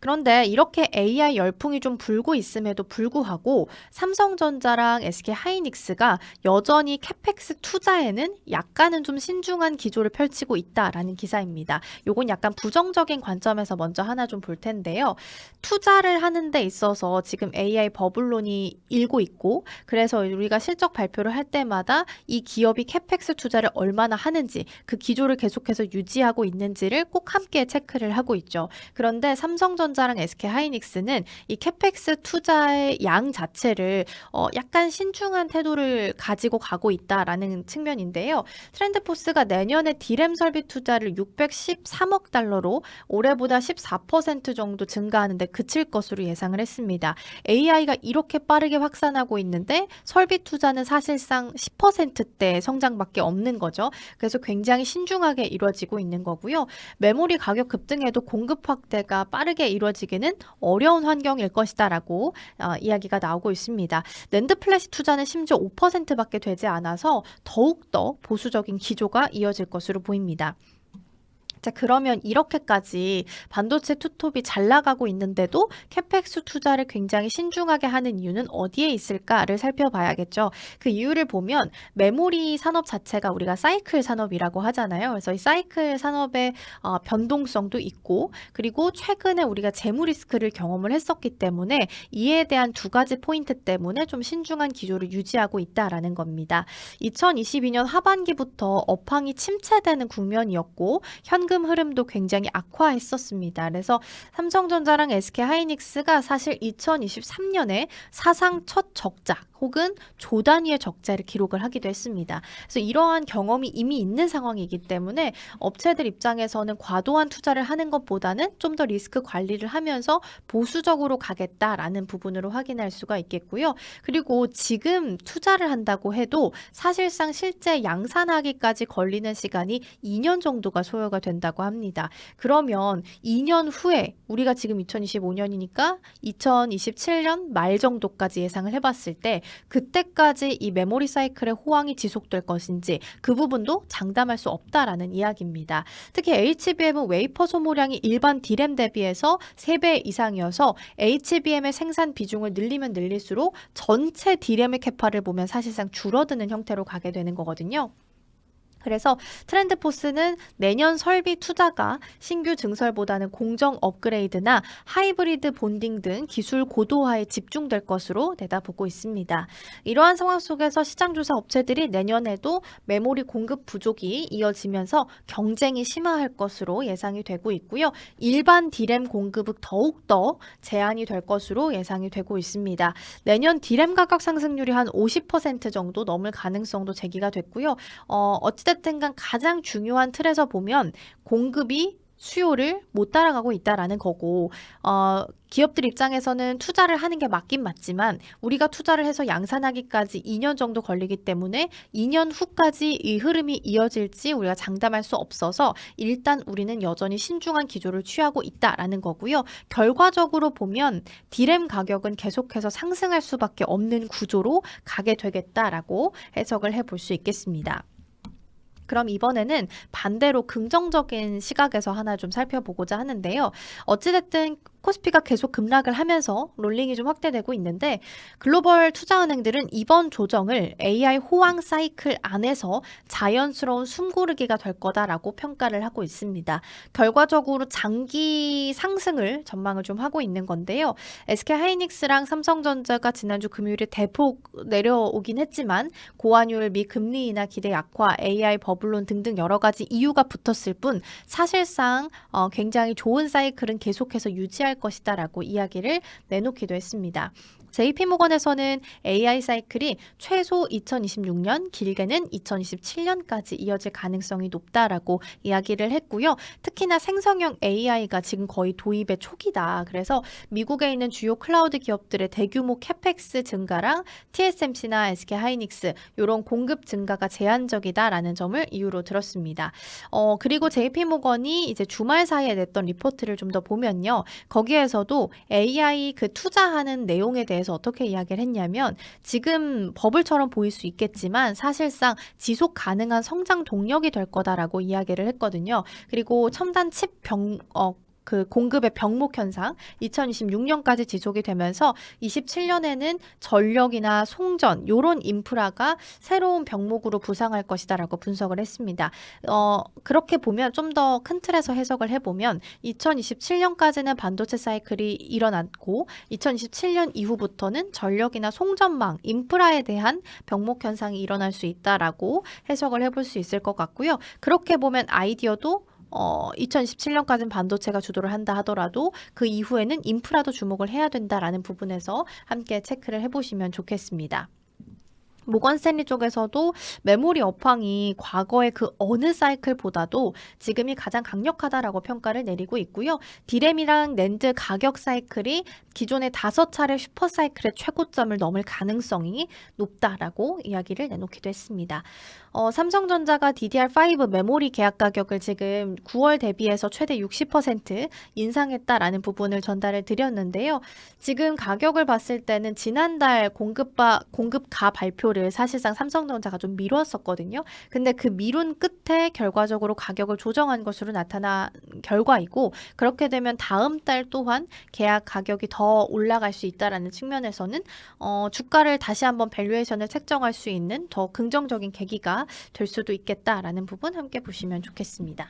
그런데 이렇게 AI 열풍이 좀 불고 있음에도 불구하고 삼성전자랑 SK하이닉스가 여전히 캐펙스 투자에는 약간은 좀 신중한 기조를 펼치고 있다라는 기사입니다. 요건 약간 부정적인 관점에서 먼저 하나 좀 볼 텐데요. 투자를 하는 데 있어서 지금 AI 버블론이 일고 있고, 그래서 우리가 실적 발표를 할 때마다 이 기업이 캐펙스 투자를 얼마나 하는지, 그 기조를 계속해서 유지하고 있는지를 꼭 함께 체크를 하고 있죠. 그런데 삼성전자랑 SK하이닉스는 이 캐펙스 투자의 양 자체를 약간 신중한 태도를 가지고 가고 있다라는 측면인데요. 트렌드포스가 내년에 디램 설비 투자를 613억 달러로 올해보다 14% 정도 증가하는데 그칠 것으로 예상을 했습니다. AI가 이렇게 빠르게 확산하고 있는데 설비 투자는 사실상 10%대 성장밖에 없는 거죠. 그래서 굉장히 신중하게 이루어지고 있는 거고요. 메모리 가격 급등에도 공급 확대가 빠르게 이루어지기는 어려운 환경일 것이다라고 이야기가 나오고 있습니다. 낸드 플래시 투자는 심지어 5%밖에 되지 않아서 더욱더 보수적인 기조가 이어질 것으로 보입니다. 자, 그러면 이렇게까지 반도체 투톱이 잘 나가고 있는데도 캐펙스 투자를 굉장히 신중하게 하는 이유는 어디에 있을까를 살펴봐야겠죠. 그 이유를 보면 메모리 산업 자체가 우리가 사이클 산업이라고 하잖아요. 그래서 이 사이클 산업의 변동성도 있고, 그리고 최근에 우리가 재무 리스크를 경험을 했었기 때문에 이에 대한 두 가지 포인트 때문에 좀 신중한 기조를 유지하고 있다라는 겁니다. 2022년 하반기부터 업황이 침체되는 국면이었고 현금 흐름도 굉장히 악화했었습니다. 그래서 삼성전자랑 SK하이닉스가 사실 2023년에 사상 첫 적자 혹은 조 단위의 적자를 기록을 하기도 했습니다. 그래서 이러한 경험이 이미 있는 상황이기 때문에 업체들 입장에서는 과도한 투자를 하는 것보다는 좀 더 리스크 관리를 하면서 보수적으로 가겠다라는 부분으로 확인할 수가 있겠고요. 그리고 지금 투자를 한다고 해도 사실상 실제 양산하기까지 걸리는 시간이 2년 정도가 소요가 된다고 합니다. 그러면 2년 후에 우리가 지금 2025년이니까 2027년 말 정도까지 예상을 해봤을 때 그때까지 이 메모리 사이클의 호황이 지속될 것인지 그 부분도 장담할 수 없다라는 이야기입니다. 특히 HBM은 웨이퍼 소모량이 일반 디램 대비해서 3배 이상이어서 HBM의 생산 비중을 늘리면 늘릴수록 전체 디램의 캐파를 보면 사실상 줄어드는 형태로 가게 되는 거거든요. 그래서 트렌드포스는 내년 설비 투자가 신규 증설보다는 공정 업그레이드나 하이브리드 본딩 등 기술 고도화에 집중될 것으로 내다보고 있습니다. 이러한 상황 속에서 시장조사 업체들이 내년에도 메모리 공급 부족이 이어지면서 경쟁이 심화할 것으로 예상이 되고 있고요. 일반 디램 공급은 더욱더 제한이 될 것으로 예상이 되고 있습니다. 내년 디램 가격 상승률이 한 50% 정도 넘을 가능성도 제기가 됐고요. 어찌됐든 간 가장 중요한 틀에서 보면 공급이 수요를 못 따라가고 있다라는 거고, 기업들 입장에서는 투자를 하는 게 맞긴 맞지만 우리가 투자를 해서 양산하기까지 2년 정도 걸리기 때문에 2년 후까지 이 흐름이 이어질지 우리가 장담할 수 없어서 일단 우리는 여전히 신중한 기조를 취하고 있다라는 거고요. 결과적으로 보면 디램 가격은 계속해서 상승할 수밖에 없는 구조로 가게 되겠다라고 해석을 해볼 수 있겠습니다. 그럼 이번에는 반대로 긍정적인 시각에서 하나 좀 살펴보고자 하는데요. 어찌됐든 코스피가 계속 급락을 하면서 롤링이 좀 확대되고 있는데 글로벌 투자은행들은 이번 조정을 AI 호황 사이클 안에서 자연스러운 숨고르기가 될 거다라고 평가를 하고 있습니다. 결과적으로 장기 상승을 전망을 좀 하고 있는 건데요. SK하이닉스랑 삼성전자가 지난주 금요일에 대폭 내려오긴 했지만 고환율 및 금리 인하 기대 약화, AI 버블론 등등 여러 가지 이유가 붙었을 뿐 사실상 굉장히 좋은 사이클은 계속해서 유지할 것이다라고 이야기를 내놓기도 했습니다. JP모건에서는 AI 사이클이 최소 2026년, 길게는 2027년까지 이어질 가능성이 높다라고 이야기를 했고요. 특히나 생성형 AI가 지금 거의 도입의 초기다. 그래서 미국에 있는 주요 클라우드 기업들의 대규모 캐펙스 증가랑 TSMC나 SK하이닉스 이런 공급 증가가 제한적이다라는 점을 이유로 들었습니다. 그리고 JP모건이 이제 주말 사이에 냈던 리포트를 좀 더 보면요. 거기에서도 AI 그 투자하는 내용에 대해서 어떻게 이야기를 했냐면 지금 버블처럼 보일 수 있겠지만 사실상 지속 가능한 성장 동력이 될 거다라고 이야기를 했거든요. 그리고 첨단 칩 그 공급의 병목 현상 2026년까지 지속이 되면서 27년에는 전력이나 송전 요런 인프라가 새로운 병목으로 부상할 것이다라고 분석을 했습니다. 그렇게 보면 좀 더 큰 틀에서 해석을 해보면 2027년까지는 반도체 사이클이 일어났고 2027년 이후부터는 전력이나 송전망, 인프라에 대한 병목 현상이 일어날 수 있다라고 해석을 해볼 수 있을 것 같고요. 그렇게 보면 아이디어도 2027년까지는 반도체가 주도를 한다 하더라도 그 이후에는 인프라도 주목을 해야 된다라는 부분에서 함께 체크를 해보시면 좋겠습니다. 모건 스탠리 쪽에서도 메모리 업황이 과거의 그 어느 사이클보다도 지금이 가장 강력하다라고 평가를 내리고 있고요. 디램이랑 낸드 가격 사이클이 기존의 5차례 슈퍼 사이클의 최고점을 넘을 가능성이 높다라고 이야기를 내놓기도 했습니다. 삼성전자가 DDR5 메모리 계약 가격을 지금 9월 대비해서 최대 60% 인상했다라는 부분을 전달을 드렸는데요. 지금 가격을 봤을 때는 지난달 공급가 발표를 사실상 삼성전자가 좀 미뤘었거든요. 근데 그 미룬 끝에 결과적으로 가격을 조정한 것으로 나타난 결과이고, 그렇게 되면 다음 달 또한 계약 가격이 더 올라갈 수 있다라는 측면에서는 주가를 다시 한번 밸류에이션을 책정할 수 있는 더 긍정적인 계기가 될 수도 있겠다라는 부분 함께 보시면 좋겠습니다.